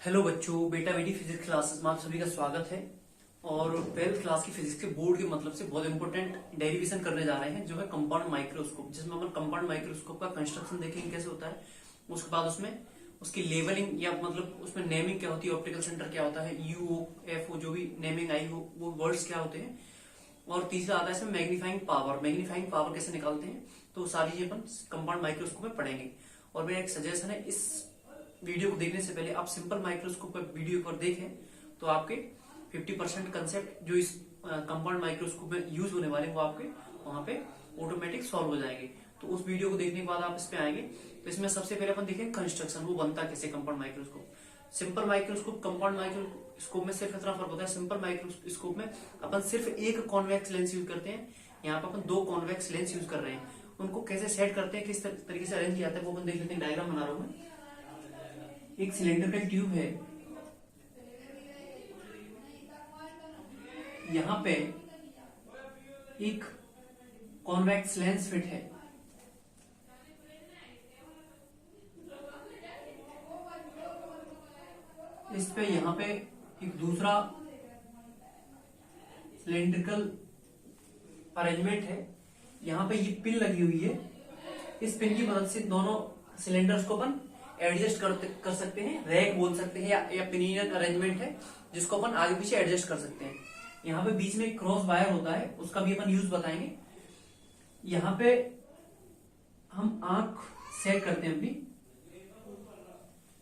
Hello बच्चों, बेटा बेटी फिजिक्स क्लासेस में आप सभी का स्वागत है। और 12th क्लास की फिजिक्स के बोर्ड के मतलब से बहुत इंपॉर्टेंट डेरिवेशन करने जा रहे हैं, जो है कंपाउंड माइक्रोस्कोप, जिसमें अपन कंपाउंड माइक्रोस्कोप का कंस्ट्रक्शन देखेंगे कैसे होता है। उसके बाद उसमें उसकी लेवलिंग या मतलब उसमें नेमिंग क्या होती है, ऑप्टिकल सेंटर क्या होता है, UO, FO जो भी नेमिंग आई हो वो वर्ड्स क्या होते हैं। और तीसरा आता है इसमें मैग्नीफाइंग पावर कैसे निकालते हैं। तो सारी चीजें अपन कंपाउंड माइक्रोस्कोप में पढ़ेंगे। और मेरा एक सजेशन है, इस वीडियो को देखने से पहले आप सिंपल माइक्रोस्कोप का वीडियो पर देखें तो आपके 50% कंसेप्ट जो इस कंपाउंड माइक्रोस्कोप में यूज होने वाले वो आपके वहां पे ऑटोमेटिक सॉल्व हो जाएंगे। तो उस वीडियो को देखने के बाद आप इस पे आएंगे। तो इसमें सबसे पहले अपन देखेंगे कंस्ट्रक्शन, वो बनता कैसे compound microscope. Simple microscope compound microscope में सिर्फ इतना फर्क होता है, सिंपल माइक्रोस्कोप में अपन सिर्फ एक कॉन्वेक्स लेंस यूज करते हैं, यहाँ पे अपन दो कॉन्वेक्स लेंस यूज कर रहे हैं। उनको कैसे सेट करते हैं, किस तरीके से अरेंज किया जाता है वो अपन देख लेते हैं। डायग्राम बना रहा हूं मैं। एक सिलेंडर का ट्यूब है, यहां पे एक कॉन्वेक्स लेंस फिट है। इस पे यहां पे एक दूसरा सिलेंड्रिकल अरेंजमेंट है, यहां पे ये पिन लगी हुई है। इस पिन की मदद से दोनों सिलेंडर्स को अपन एडजस्ट कर सकते हैं, रैक बोल सकते हैं या पिनियन अरेंजमेंट है जिसको अपन आगे पीछे एडजस्ट कर सकते हैं। यहाँ पे बीच में एक क्रॉस वायर होता है, उसका भी अपन यूज बताएंगे। यहाँ पे हम आंख सेट करते हैं अपनी,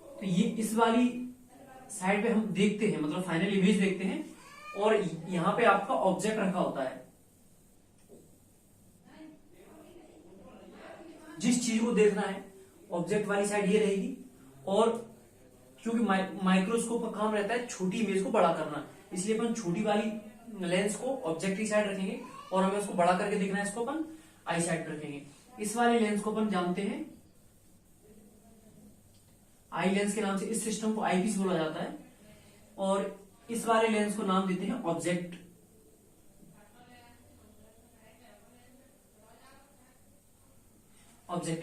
तो ये इस वाली साइड पे हम देखते हैं, मतलब फाइनल इमेज देखते हैं। और यहाँ पे आपका ऑब्जेक्ट रखा होता है, जिस चीज को देखना है ऑब्जेक्ट वाली साइड ये रहेगी। और क्योंकि माइक्रोस्कोप का काम रहता है छोटी इमेज को बड़ा करना, इसलिए अपन छोटी वाली लेंस को ऑब्जेक्ट की साइड रखेंगे और हमें उसको बड़ा करके देखना है, इसको अपन आई साइड पर रखेंगे। इस वाले लेंस को अपन जानते हैं आई लेंस के नाम से, इस सिस्टम को आईपीस बोला जाता है। और इस वाले लेंस को नाम देते हैं ऑब्जेक्टिव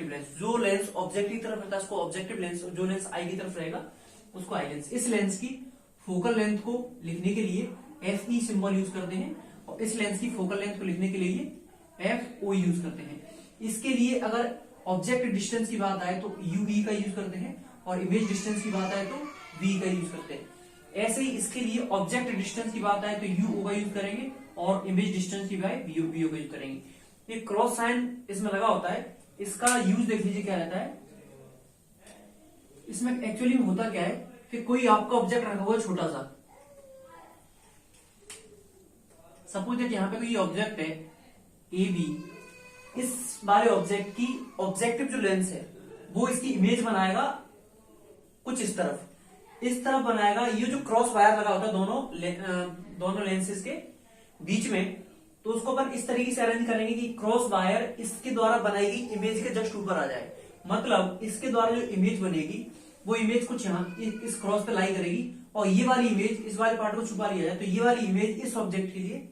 लेंस। जो लेंस ऑब्जेक्ट की तरफ रहता है उसको ऑब्जेक्टिव लेंस, जो लेंस आई की तरफ रहेगा उसको आई लेंस। इस लेंस की फोकल लेंथ को लिखने के लिए FE सिंबल यूज करते हैं, और इस लेंस की फोकल लेंथ को लिखने के लिए FO यूज करते हैं। इसके लिए अगर ऑब्जेक्ट डिस्टेंस की बात आए तो UV का यूज करते हैं, और इमेज डिस्टेंस की बात आए तो V का यूज करते हैं। ऐसे ही इसके लिए ऑब्जेक्ट डिस्टेंस की बात आए तो UO का यूज करेंगे, और इमेज डिस्टेंस की बात VO का यूज करेंगे। ये क्रॉस साइन इसमें लगा होता है, इसका यूज देख लीजिए क्या रहता है। इसमें एक्चुअली में होता क्या है कि कोई आपका ऑब्जेक्ट रखा हुआ है छोटा सा, सपोज दैट यहाँ पे कोई ऑब्जेक्ट है AB। इस वाले ऑब्जेक्ट की ऑब्जेक्टिव जो लेंस है वो इसकी इमेज बनाएगा कुछ इस तरफ बनाएगा। ये जो क्रॉस वायर लगा होता है दोनों लेंसेज के बीच में, तो उसको अपन इस तरीके से अरेंज करेंगे कि क्रॉस वायर इसके द्वारा बनाई गई इमेज के जस्ट ऊपर आ जाए। मतलब इसके द्वारा जो इमेज बनेगी वो इमेज कुछ यहाँ इस क्रॉस पे लाई करेगी, और ये वाली इमेज इस वाले पार्ट को छुपा लिया जाए। तो ये वाली इमेज इस ऑब्जेक्ट के लिए,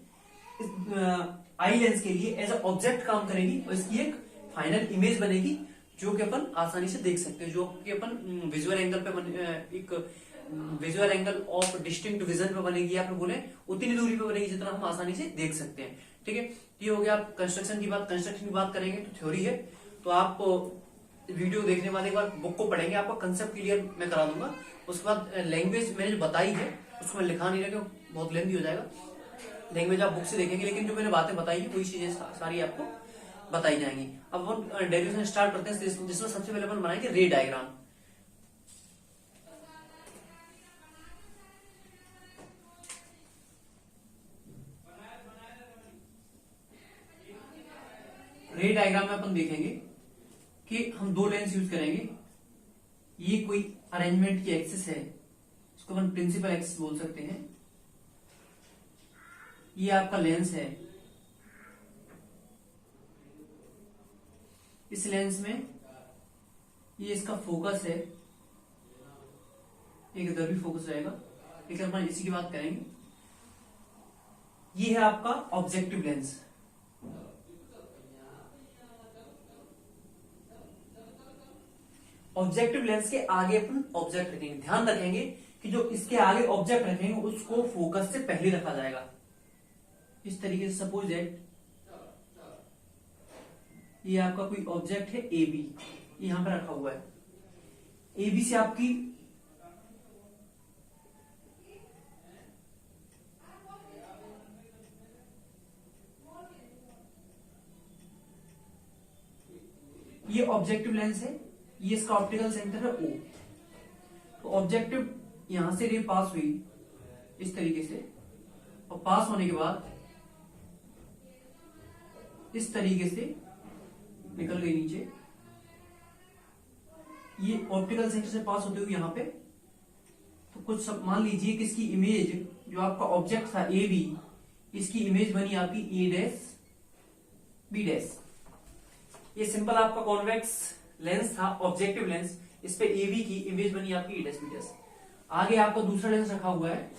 आई लेंस के लिए एज अ ऑब्जेक्ट काम करेगी, और इसकी एक फाइनल इमेज बनेगी जो कि अपन आसानी से देख सकते हैं, जो कि अपन विजुअल एंगल पे एक visual angle of distinct vision पे बनेगी, या फिर बोले उतनी दूरी पे बनेगी जितना हम आसानी से देख सकते हैं। ठीक है, ये हो गया कंस्ट्रक्शन की बात। कंस्ट्रक्शन की बात करेंगे तो थ्योरी है, तो आप वीडियो देखने वाले के बाद बुक को पढ़ेंगे, आपका कंसेप्ट क्लियर मैं करा दूंगा। उसके बाद लैंग्वेज मैंने जो बताई है उसको मैं लिखा नहीं रहा क्योंकि बहुत लेंथी हो जाएगा। लैंग्वेज आप बुक से देखेंगे, लेकिन जो मैंने बातें बताई है वही चीजें सारी आपको बताई जाएंगी। अब हम डेरिवेशन स्टार्ट करते हैं, जिसमें सबसे पहले अपन बनाएंगे रे डायग्राम। रे डायग्राम में अपन देखेंगे कि हम दो लेंस यूज करेंगे। ये कोई अरेंजमेंट की एक्सिस है, इसको अपन प्रिंसिपल एक्सिस बोल सकते हैं। ये आपका लेंस है, इस लेंस में ये इसका फोकस है, एक इधर भी फोकस रहेगा, लेकिन अपन इसी की बात करेंगे। ये है आपका ऑब्जेक्टिव लेंस। ऑब्जेक्टिव लेंस के आगे अपन ऑब्जेक्ट रखेंगे। ध्यान रखेंगे कि जो इसके आगे ऑब्जेक्ट रखेंगे उसको फोकस से पहले रखा जाएगा। इस तरीके से सपोज दैट ये आपका कोई ऑब्जेक्ट है ए बी, यहां पर रखा हुआ है। ए बी से आपकी ये ऑब्जेक्टिव लेंस है, ये इसका ऑप्टिकल सेंटर है ओ। तो ऑब्जेक्टिव यहां से रे पास हुई इस तरीके से, और पास होने के बाद इस तरीके से निकल गई नीचे। ये ऑप्टिकल सेंटर से पास होते हुए यहां पे, तो कुछ सब मान लीजिए कि इसकी इमेज जो आपका ऑब्जेक्ट था ए बी, इसकी इमेज बनी आपकी ए डैश बी डैश। ये सिंपल आपका कॉन्वेक्स लेंस था, ऑब्जेक्टिव लेंस, इस पे ए बी की इमेज बनी आपकी ए डैश बी डैश। आगे आपका दूसरा लेंस रखा हुआ है,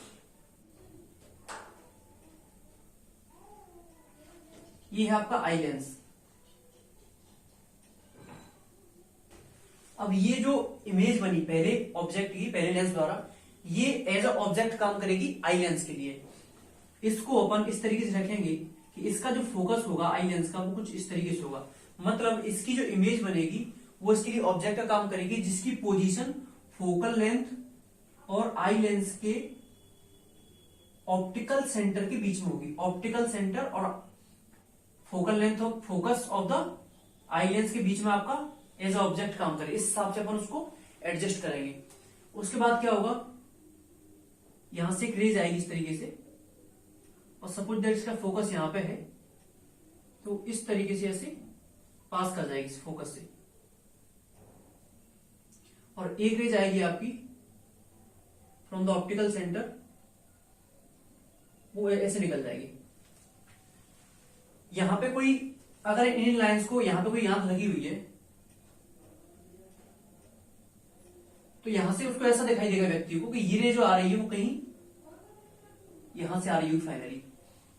ये है आपका आई लेंस। अब ये जो इमेज बनी पहले ऑब्जेक्ट की, पहले लेंस द्वारा, ये एज अ ऑब्जेक्ट काम करेगी आई लेंस के लिए। इसको अपन इस तरीके से रखेंगे कि इसका जो फोकस होगा आई लेंस का वो कुछ इस तरीके से होगा। मतलब इसकी जो इमेज बनेगी वो इसके लिए ऑब्जेक्ट का काम करेगी, जिसकी पोजीशन फोकल लेंथ और आई लेंस के ऑप्टिकल सेंटर के बीच में होगी। ऑप्टिकल सेंटर और focal length of focus of the eye lens के बीच में आपका एज ऑब्जेक्ट काम करे, इस हिसाब से अपन उसको एडजस्ट करेंगे। उसके बाद क्या होगा, यहां से एक रेज आएगी इस तरीके से, और सपोज दैट इसका फोकस यहां पे है, तो इस तरीके से ऐसे पास कर जाएगी इस फोकस से, और एक रेज आएगी आपकी फ्रॉम द ऑप्टिकल सेंटर, वो ऐसे निकल जाएगी। यहां पे कोई अगर इन लाइंस को यहां पे कोई आंख लगी हुई है तो यहां से उसको ऐसा दिखाई देगा व्यक्ति को कि ये रे जो आ रही है वो कहीं यहां से आ रही है फाइनली।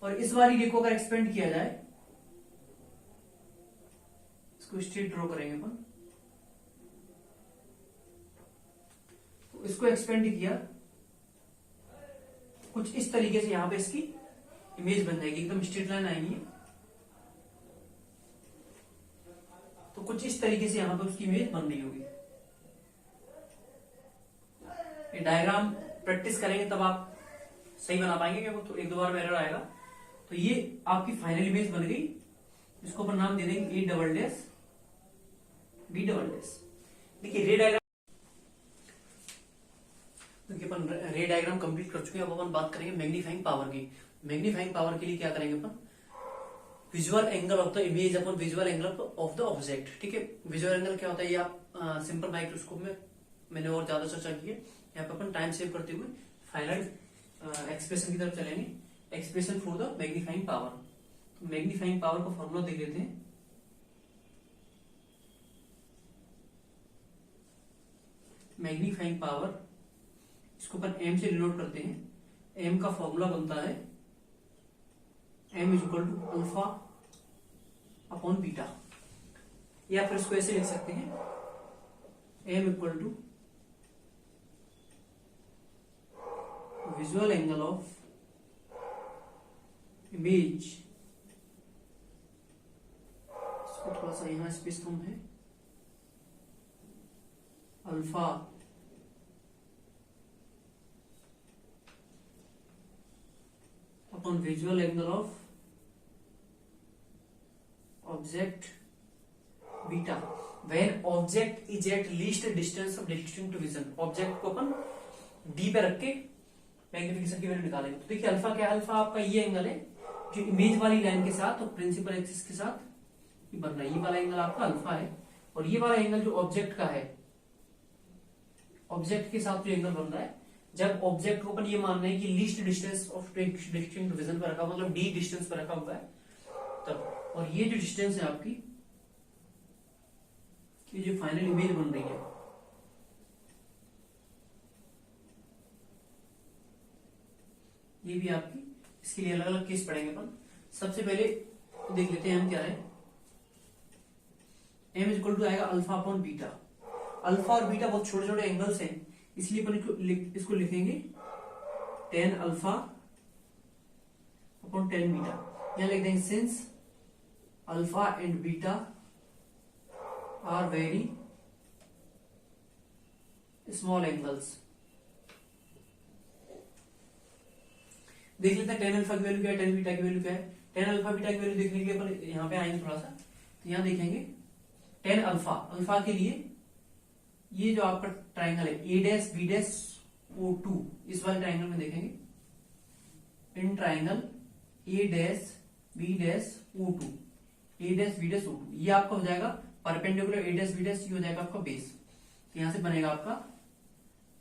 और इस वाली रे को अगर एक्सपेंड किया जाए, इसको स्ट्रेट ड्रॉ करेंगे अपन, तो इसको एक्सपेंड किया कुछ इस तरीके से, यहां पे इसकी इमेज बन जाएगी, एकदम स्ट्रेट लाइन आएगी। तो कुछ इस तरीके से यहां पे उसकी इमेज बन रही होगी। ये डायग्राम प्रैक्टिस करेंगे तब आप सही बना पाएंगे, क्योंकि तो एक दो बार में एरर आएगा। तो ये आपकी फाइनल इमेज बन गई, इसको अपन नाम दे देंगे A double dash B double dash. देखिए रे डायग्राम, देखिए अपन रे डायग्राम कंप्लीट कर चुके हैं। अब अपन बात करेंगे मैग्नीफाइंग पावर की। मैग्नीफाइंग पावर के लिए क्या करेंगे अपन, visual angle of the image upon visual angle of the object. ठीक है, विजुअल एंगल क्या होता है, ये आप सिंपल माइक्रोस्कोप में मैंने और ज्यादा चर्चा की है। यहाँ पे अपन टाइम सेव करते हुए फाइनल एक्सप्रेशन की तरफ चलेंगे, expression for the magnifying power. तो मैग्नीफाइंग पावर का फॉर्मूला देख लेते हैं। मैग्नीफाइंग पावर, इसको अपन एम से डिनोट करते हैं। एम का फॉर्मूला बनता है M is equal to alpha upon beta, या फिर इसको ऐसे लिख सकते हैं M equal to visual angle of image, इसको थोड़ा सा यहां स्पेस कम है, alpha upon visual angle of object beta when object is at least distance of distinct vision. Object को अपन डी पे रख के मैग्निफिकेशन की वैल्यू निकालेंगे। तो देखिए अल्फा क्या है, अल्फा आपका ये एंगल है जो इमेज वाली लाइन के साथ और प्रिंसिपल एक्सिस के साथ ये बन रहा है, ये वाला एंगल आपका अल्फा है। और ये वाला एंगल जो ऑब्जेक्ट का है, ऑब्जेक्ट के साथ जो एंगल बन रहा है, जब ऑब्जेक्ट को अपन ये मान रहे हैं कि least distance of distinct vision पर रखा, मतलब डी डिस्टेंस पर रखा हुआ है तब। और ये जो डिस्टेंस है आपकी, ये जो फाइनल इमेज बन रही है, ये भी आपकी, इसके लिए अलग अलग केस पढ़ेंगे अपन। सबसे पहले देख लेते हैं हम क्या है। एम इज इक्वल टू आएगा अल्फा अपॉन बीटा। अल्फा और बीटा बहुत छोटे छोटे एंगल्स हैं, इसलिए अपन इसको लिखेंगे tan alpha upon tan beta. यहां लिख देंगे since alpha and beta are very small angles. देख लेते हैं टेन अल्फा की वैल्यू क्या है, टेन बीटा की वैल्यू क्या है। टेन अल्फा बीटा की वैल्यू देखने के लिए अपन यहाँ पे आएंगे थोड़ा सा, तो यहाँ देखेंगे टेन अल्फा, अल्फा के लिए ये जो आपका ट्राइंगल है A dash B dash O two, इस वाले ट्राइंगल में देखेंगे in triangle A dash B dash O two, A dash B dash O two, ये आपका हो जाएगा perpendicular A dash B dash, ये हो जाएगा आपका बेस। तो यहां से बनेगा आपका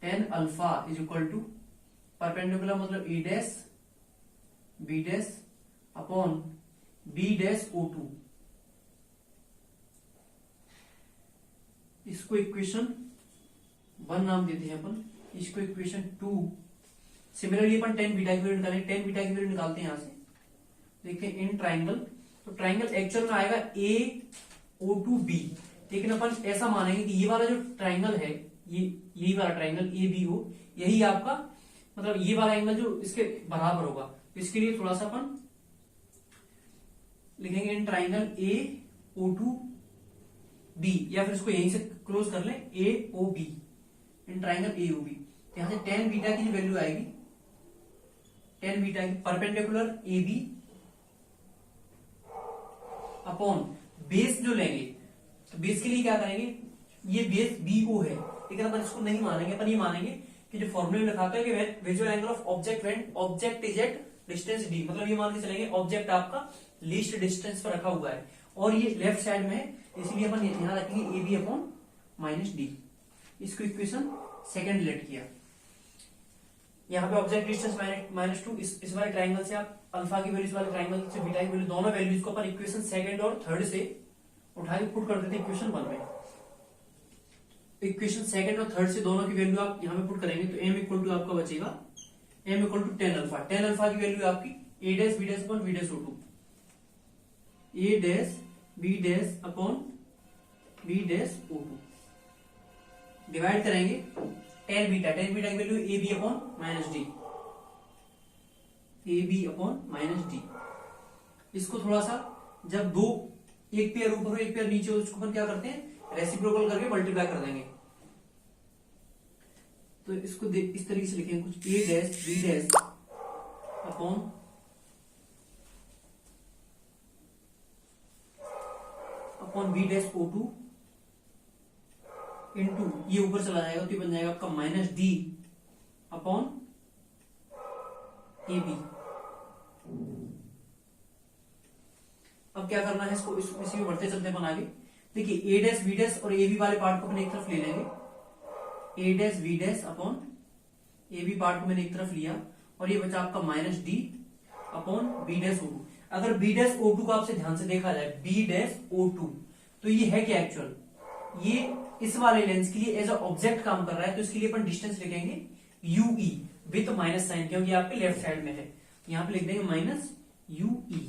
tan alpha is equal to perpendicular मतलब A dash B dash upon B dash O two. इसको इक्वेशन 1 नाम देते हैं अपन, इसको इक्वेशन 2। सिमिलरली अपन टेन बीटा की वैल्यू निकालेंगे, टेन बीटा की वैल्यू निकालते हैं यहां से, देखते हैं इन ट्राइंगल, तो ट्राइंगल एक्चुअल में आएगा ए ओ टू बी, लेकिन अपन ऐसा मानेंगे कि ये वाला जो ट्राइंगल है, ये यही वाला ट्राइंगल ए बी ओ, यही आपका मतलब ये वाला एंगल जो इसके बराबर होगा। तो इसके लिए थोड़ा सा अपन लिखेंगे इन triangle A O two B, या फिर इसको यहीं से क्लोज कर लें A O B, in triangle A O B. यहां से टेन बीटा की वैल्यू आएगी, टेन बीटा की perpendicular A B upon base जो लेंगे, तो बेस के लिए क्या करेंगे, ये बेस बी ओ है, लेकिन अपन इसको नहीं मानेंगे, अपन ये मानेंगे कि जो फॉर्मूले में लिखा है कि visual angle of object when object is at distance D, मतलब ये मान के चलेंगे ऑब्जेक्ट आपका लीस्ट डिस्टेंस पर रखा हुआ है और ये लेफ्ट साइड में है, इसलिए अपन यहां रखेंगे A B upon minus D. इसको इक्वेशन सेकंड लेट किया। यहाँ पे ऑब्जेक्ट डिस्टेंस माइनस टू, इस वाले ट्राइंगल से आप अल्फा की वैल्यू, इस वाले ट्राइंगल से बीटा की वैल्यू, दोनों वैल्यूज को अपन इक्वेशन सेकंड और थर्ड से उठा के पुट कर देते हैं इक्वेशन 1 में। इक्वेशन सेकंड और थर्ड से दोनों की वैल्यू आप यहाँ पे पुट करेंगे, तो एम इक्वल टू आपका बचेगा M equal to tan alpha. Tan alpha की वैल्यू आपकी A dash B dash upon B dash O two, A dash B dash upon B dash O two, divide करेंगे tan beta की value A B upon minus D, A B upon minus D. इसको थोड़ा सा जब दो, एक pair ऊपर हो एक पेयर नीचे हो, उसको अपन क्या करते हैं रेसिप्रोकल करके मल्टीप्लाई कर देंगे। तो इसको इस तरीके से लिखेंगे कुछ A dash B dash upon B dash O two into, ये ऊपर चला जाएगा तो ये बन जाएगा आपका minus D upon A B. अब क्या करना है, इसको इसी में बढ़ते चलते अपन आगे। देखिए ए डैश बी डैश और ए बी वाले पार्ट को अपन एक तरफ ले लेंगे, A dash B dash upon A B part को मैंने एक तरफ लिया और ये बचा आपका minus D upon B dash O two. अगर बी डैश ओ टू को आपसे ध्यान से देखा जाए, बी डैश ओ टू, तो ये है क्या एक्चुअल, ये इस वाले लेंस के लिए एज अ ऑब्जेक्ट काम कर रहा है, तो इसके लिए अपन डिस्टेंस लिखेंगे यूई विथ माइनस साइन, क्योंकि आपके लेफ्ट साइड में है, यहां पे लिख देंगे माइनस यूई।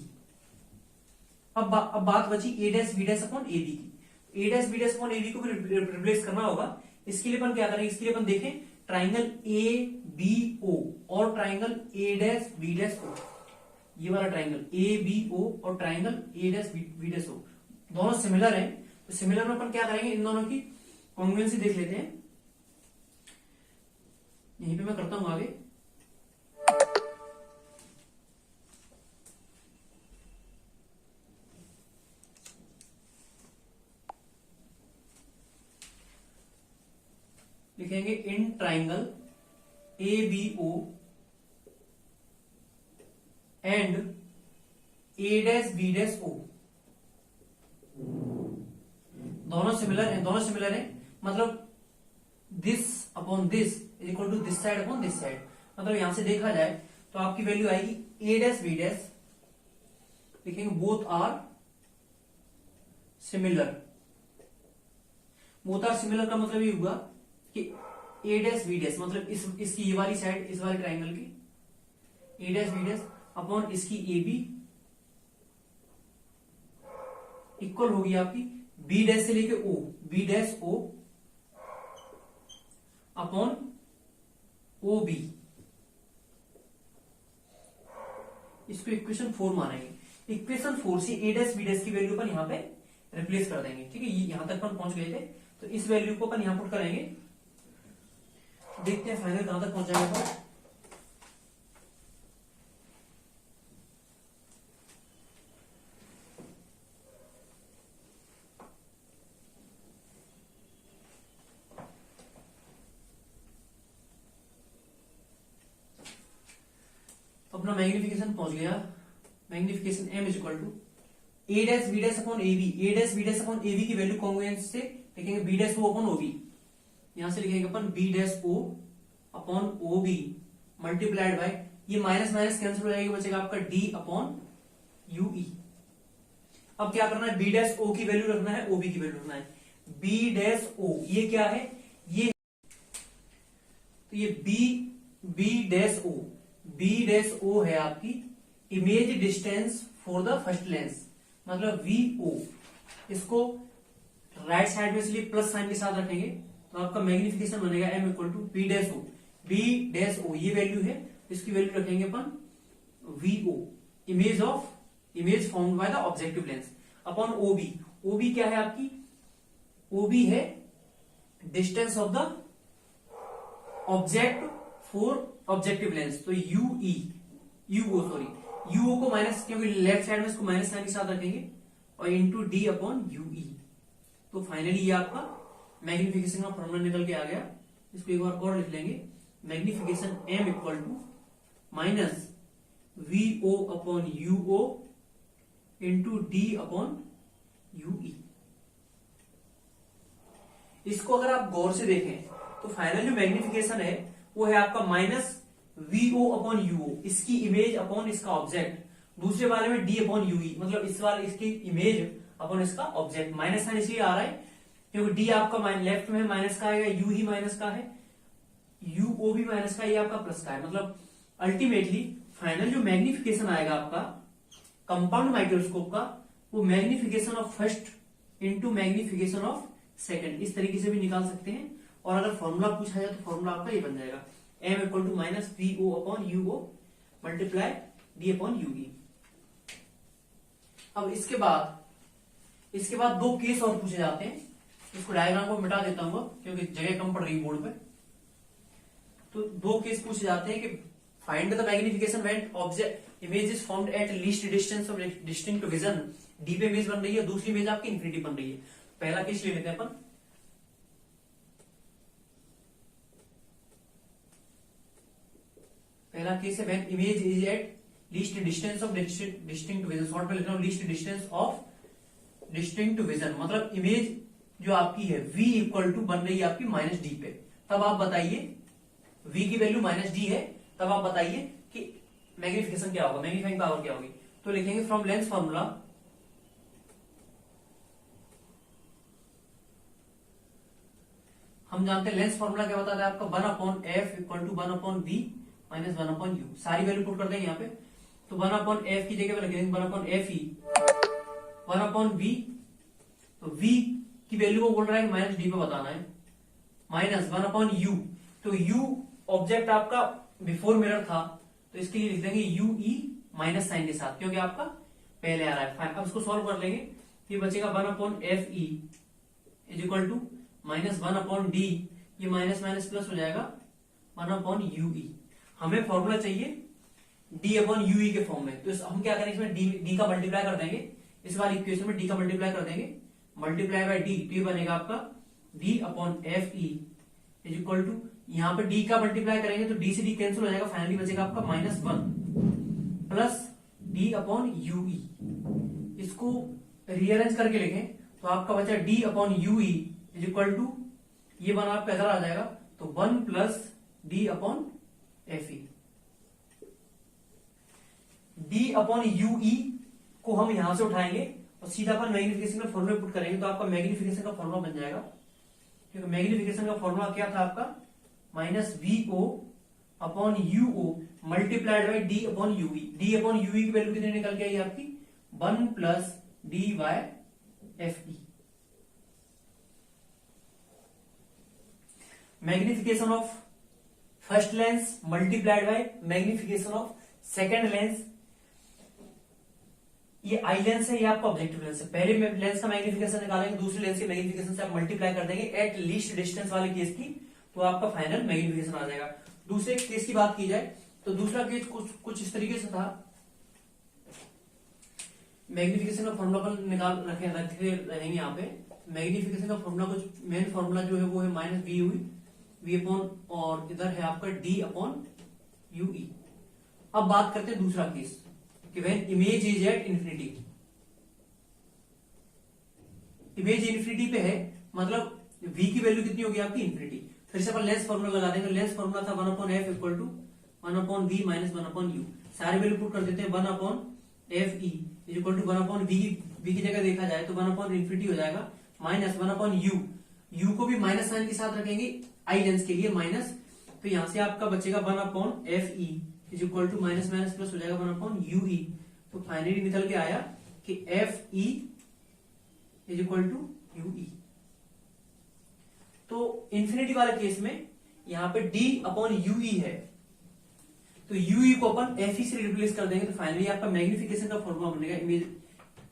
अब बात बची A dash B dash upon A B की। A dash B dash upon A B को भी रिप्लेस करना होगा। इसके लिए अपन क्या करेंगे, इसके लिए अपन देखें ट्राइंगल ए बी ओ और triangle A dash B dash O, ये वाला ट्राइंगल ए बी ओ और triangle A dash B dash O दोनों सिमिलर है। तो सिमिलर में अपन क्या करेंगे, इन दोनों की कॉन्ग्रुएंसी देख लेते हैं। यहीं पे मैं करता हूं आगे। लिखेंगे इन triangle A B O and A dash B dash O, दोनों सिमिलर है, मतलब this upon this is equal to this side upon this side. मतलब यहां से देखा जाए तो आपकी वैल्यू आएगी ए डैश बी डैश, लिखेंगे both are similar. Both are similar का मतलब ये हुआ कि ए डैश बी डैश मतलब इसकी ये वाली साइड, इस वाले ट्राइंगल की A dash B dash upon इसकी ए बी इक्वल होगी आपकी बी डैश से लेके O, B dash O upon O B, इसको इक्वेशन 4 मानेंगे। इक्वेशन 4 से ए डैश बी डैश की वैल्यू अपन यहाँ पे रिप्लेस कर देंगे। ठीक है, यहां तक अपन पहुंच गए थे, तो इस वैल्यू को अपन यहां पुट करेंगे। देखते हैं फाइनल कहां तक पहुंच जाएगा। अपना मैग्निफिकेशन पहुंच गया। Magnification m is equal to A dash B dash upon A B, A dash B dash upon A B की वैल्यू कॉन्ग्रुएंस से लिखेंगे B dash O upon O B, यहां से लिखेंगे अपन B dash O upon O B multiplied by, ये minus minus cancel हो जाएगा, बचेगा आपका डी अपॉन यू ई। अब क्या करना है, बी डैश ओ की वैल्यू रखना है, ओ बी की वैल्यू रखना है। बी डैश ओ ये क्या है, ये तो ये B dash O, B dash O है आपकी image distance for the first lens, मतलब वी ओ। इसको राइट साइड में इसलिए प्लस साइन के साथ रखेंगे, तो आपका मैग्निफिकेशन बनेगा m equal to B dash O, B dash O ये वैल्यू है, इसकी वैल्यू रखेंगे अपन V O, image formed by the objective lens upon O B. O B क्या है आपकी, ओ बी है distance of the object for objective lens, तो यूओ को माइनस, क्योंकि लेफ्ट साइड में इसको माइनस साइन के साथ रखेंगे, और इंटू डी अपॉन यूई। तो फाइनली ये आपका मैग्निफिकेशन का फॉर्मूला निकल के आ गया। इसको एक बार और लिख लेंगे, magnification m equal to minus V O upon U O into D upon U E. इसको अगर आप गौर से देखें तो फाइनल जो मैग्निफिकेशन है वो है आपका माइनस वीओ अपॉन यूओ, इसकी इमेज अपॉन इसका ऑब्जेक्ट। दूसरे वाले में डी अपॉन यूई, मतलब इस वाले इसकी इमेज अपॉन इसका ऑब्जेक्ट। माइनस साइन इसलिए आ रहा है क्योंकि डी आपका लेफ्ट में माइनस का आएगा, यू ही माइनस का है, यूओ भी माइनस का, ये आपका प्लस का है। मतलब अल्टीमेटली फाइनल जो मैग्निफिकेशन आएगा आपका कंपाउंड माइक्रोस्कोप का, वो magnification of first into magnification of second, इस तरीके से भी निकाल सकते हैं। और अगर फॉर्मूला पूछा जाए तो फॉर्मूला आपका ये बन जाएगा m equal to minus V O upon U O multiply D upon U E. अब इसके बाद दो केस और पूछे जाते हैं। इसको डायग्राम को मिटा देता हूं क्योंकि जगह कम पड़ रही बोर्ड पे। तो दो केस पूछे जाते हैं कि find the magnification when object image is formed at least distance of distinct vision. D पे इमेज बन रही है, दूसरी इमेज आपकी इन्फिनिटी बन रही है। पहला केस ले लेते हैं अपन। पहला केस है when image is at least distance of distinct vision. Short में लिख रहा हूं least distance of distinct vision, मतलब इमेज जो आपकी है v इक्वल टू बन रही है आपकी माइनस डी पे। तब आप बताइए v की वैल्यू माइनस डी है, तब आप बताइए कि मैग्निफिकेशन क्या होगा, मैग्नीफाइंग पावर क्या होगी। तो लिखेंगे फ्रॉम लेंस फॉर्मूला हम जानते हैं लेंस फॉर्मूला क्या बताता है आपका 1 upon F equal to 1 upon B minus 1 upon U. सारी वैल्यू पुट कर देंगे यहाँ पे। तो 1 अपॉन एफ की जगह पे रखेंगे 1 upon F E, 1 upon V, तो v की वैल्यू को बोल रहा है माइनस डी पे बताना है, माइनस 1 अपॉन यू। तो u ऑब्जेक्ट आपका बिफोर मिरर था, तो इसके लिए लिख देंगे यू ई माइनस साइन के साथ, क्योंकि आपका पहले आ रहा है। फाइन, अब इसको सॉल्व कर लेंगे। ये बचेगा 1 upon F E is equal to minus 1 upon D, ये माइनस माइनस प्लस हो जाएगा 1 अपॉन यू ई। हमें फॉर्मूला चाहिए डी अपॉन यू ई के फॉर्म में, तो हम क्या करेंगे इसमें डी का मल्टीप्लाई कर देंगे। इस वाली इक्वेशन में डी का मल्टीप्लाई कर देंगे, मल्टीप्लाई बाय डी, तो ये बनेगा आपका D upon F E is equal to, यहां पे डी का मल्टीप्लाई करेंगे तो डी से डी कैंसिल हो जाएगा, फाइनली बचेगा आपका minus 1 plus D upon U E. इसको रीअरेंज करके लिखें तो आपका बचा D upon U E is equal to, ये बना आपका इधर आ जाएगा, तो 1 plus D upon F E. D upon U E को हम यहां से उठाएंगे और सीधा अपन मैग्निफिकेशन का फॉर्मूला पुट करेंगे, तो आपका मैग्निफिकेशन का फॉर्मूला बन जाएगा। क्योंकि मैग्निफिकेशन का फॉर्मूला क्या था आपका, minus V O upon U O multiplied by D upon U E. D upon U E की वैल्यू कितनी निकल के आई आपकी 1 plus D by F E. Magnification of first lens multiplied by magnification of second lens. ये आई लेंस है, ये आपका ऑब्जेक्टिव लेंस है। पहले लेंस का मैग्निफिकेशन निकालेंगे, दूसरे लेंस के मैग्निफिकेशन से आप मल्टीप्लाई कर देंगे एट लीस्ट डिस्टेंस वाले केस की, तो आपका फाइनल मैग्निफिकेशन आ जाएगा। दूसरे केस की बात की जाए तो दूसरा केस कुछ इस तरीके से था। मैग्निफिकेशन का फॉर्मूला पर निकाल रखे रहेंगे यहाँ पे। मैग्निफिकेशन का फॉर्मूला कुछ मेन फॉर्मूला जो है वो है माइनस वी अपॉन, और इधर है आपका डी अपॉन यूई। अब बात करते हैं दूसरा केस कि when image is at infinity. Image infinity पे है, मतलब v की वैल्यू कितनी होगी आपकी इंफिनिटी। फिर से अपन लेंस फॉर्मूला लगा देंगे। लेंस फॉर्मूला था 1/f equal to 1/v minus 1/u। सारे वैल्यू पुट कर देते हैं। 1/fe is equal to 1/v की जगह देखा जाए तो 1/इंफिनिटी हो जाएगा माइनस 1/u। u को भी माइनस साइन के साथ रखेंगे आई लेंस के लिए माइनस, तो यहां से आपका बचेगा 1/fe is equal to minus minus plus हो जाएगा 1/ue। तो फाइनली निकल के आया कि fe is equal to ue। तो इंफिनिटी वाले केस में यहां पे d/ue है, तो ue को अपन fe से रिप्लेस कर देंगे, तो फाइनली आपका मैग्निफिकेशन का फॉर्मूला बनेगा इमेज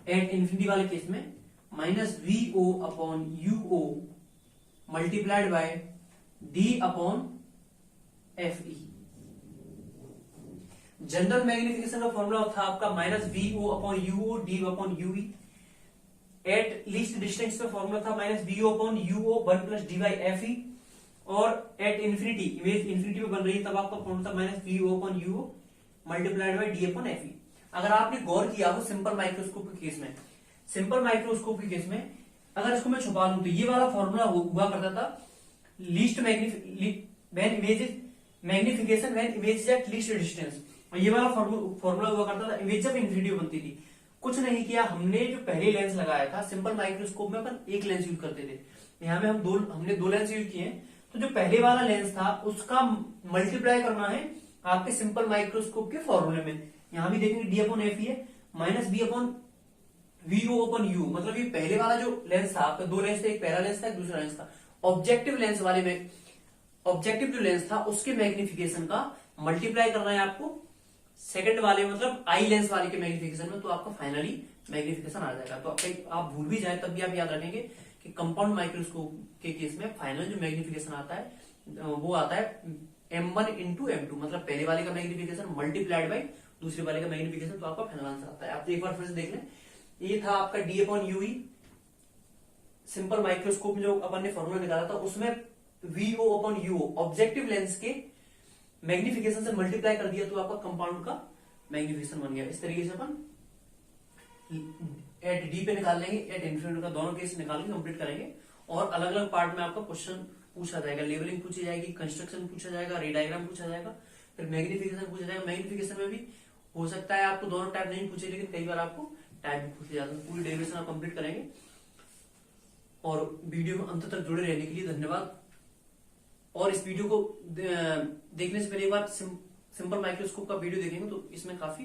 एट इंफिनिटी वाले केस में minus vo/uo multiplied by d/fe। General magnification का फॉर्मूला था आपका minus vo/uo d/ue। Eight least distance का फॉर्मूला था माइनस vo/uo 1 प्लस dy/fe। और एट इंफिनिटी, इमेज इंफिनिटी में बन रही है तब आपका फॉर्मूला था minus vo/uo multiplied by d/fe। अगर आपने गौर किया हो सिंपल माइक्रोस्कोप के केस में, सिंपल माइक्रोस्कोप के केस में अगर इसको मैं छुपा लूं तो ये वाला फॉर्मूला हुआ करता था least magnification when image at least distance, और ये वाला फॉर्मूला हुआ करता था इमेज जब इंफिनिटी बनती थी। कुछ नहीं किया हमने, जो पहले लेंस लगाया था सिंपल माइक्रोस्कोप में अपन एक लेंस यूज करते थे, यहाँ में हमने दो लेंस यूज किए। तो जो पहले वाला लेंस था उसका मल्टीप्लाई करना है आपके सिंपल माइक्रोस्कोप के फॉर्मूले में। यहां भी देखेंगे d/fe है माइनस b/vo/u, मतलब ये पहले वाला जो लेंस था आपका, दो लेंस थे, एक पहला लेंस था एक दूसरा लेंस था। ऑब्जेक्टिव लेंस वाले में, ऑब्जेक्टिव जो लेंस था उसके मैग्निफिकेशन का मल्टीप्लाई करना है आपको सेकंड वाले, मतलब आई लेंस वाले के मैग्निफिकेशन में, तो आपका फाइनली मैग्निफिकेशन आ जाएगा। तो आप भूल भी जाए तब भी आप याद रखेंगे कि कंपाउंड माइक्रोस्कोप के केस में फाइनल जो मैग्निफिकेशन आता है वो आता है m1 इंटू m2, मतलब पहले वाले का मैग्निफिकेशन मल्टीप्लाइड बाय दूसरे वाले का मैग्निफिकेशन, तो आपका फाइनल आंसर आता है। आप एक बार फिर से देख लें, ये था आपका d/ue। सिंपल माइक्रोस्कोप में जो अपन ने फॉर्मूला निकाला था उसमें vo/uo ऑब्जेक्टिव लेंस के मैग्निफिकेशन से मल्टीप्लाई कर दिया, तो आपका कंपाउंड का मैग्निफिकेशन बन गया। इस तरीके से अपन एट डी पे निकाल लेंगे, एट इंफिनिटी का दोनों केस निकाल के कंप्लीट करेंगे, और अलग अलग पार्ट में आपका क्वेश्चन पूछा जाएगा। लेवलिंग पूछी जाएगी, कंस्ट्रक्शन पूछा जाएगा, रे डायग्राम पूछा जाएगा, फिर मैग्निफिकेशन पूछा जाएगा। मैग्निफिकेशन में भी हो सकता है आपको दोनों टाइप नहीं पूछे, लेकिन कई बार आपको टाइप भी पूछे जाते हैं। पूरी डेरिवेशन आप कंप्लीट करेंगे, और वीडियो में अंत तक जुड़े रहने के लिए धन्यवाद। और इस वीडियो को देखने से पहले एक बार सिंपल माइक्रोस्कोप का वीडियो देखेंगे तो इसमें काफी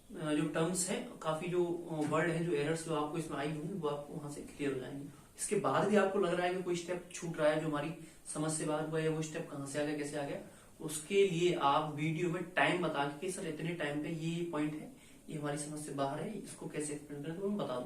जो टर्म्स हैं, काफी जो वर्ड है, जो एरर्स जो आपको इसमें आई होंगी वो आपको वहां से क्लियर हो जाएंगे। इसके बाद भी आपको लग रहा है कि कोई स्टेप छूट रहा है जो हमारी समझ से बाहर हुआ है, वो स्टेप कहां से आ गया, कैसे आ गया, उसके लिए आप वीडियो में टाइम बता के सर इतने टाइम पे ये पॉइंट है, ये हमारी समझ से बाहर है, इसको कैसे एक्सप्लेन करें, तो मैं बता दूंगा।